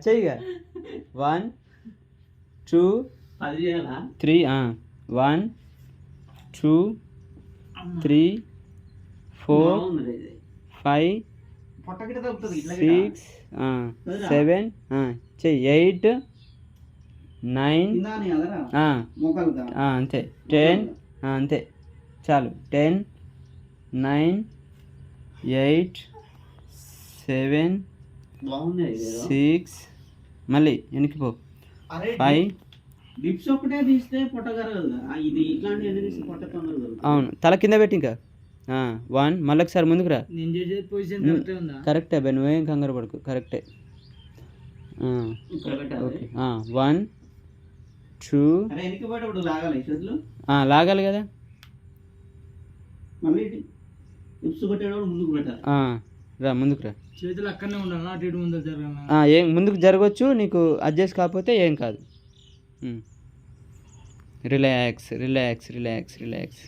చెయ్యిగా 1 2 3 1 2 3 4 5 6 7 చెయ్యి 8 9 అంతే 10 అంతే చాలు 10 9 8 7 6 మళ్ళీ వెనక్కిపో 5 డిప్స్ ఒకటే తీస్తే పొట్టగరగదు. ఇది ఇట్లాంటి తీస్తే పొట్ట తొందరగా. అవును, తల కింద పెట్టి ఇంకా 1 మళ్ళీ ఒకసారి ముందుకు రా. నేను చేసే పొజిషన్ కరెక్టే ఉందా? కరెక్టే బే, నువ్వేం కంగారు పడుకు, కరెక్టే. ఓకే 1 2 వెనక్కిపోయేటప్పుడు లాగాలి చేతులు, లాగాలి కదా. మళ్ళీ డిప్స్ కొట్టేటప్పుడు ముందుకు పెట్టాలి. రా ముందుకు రా. చేతులు అక్కడనే ఉండాలి, అటు ఇటు ముందు జరగాలి. ఏం ముందుకు జరగవచ్చు, నీకు అడ్జస్ట్ కాకపోతే ఏం కాదు. Relax relax relax relax.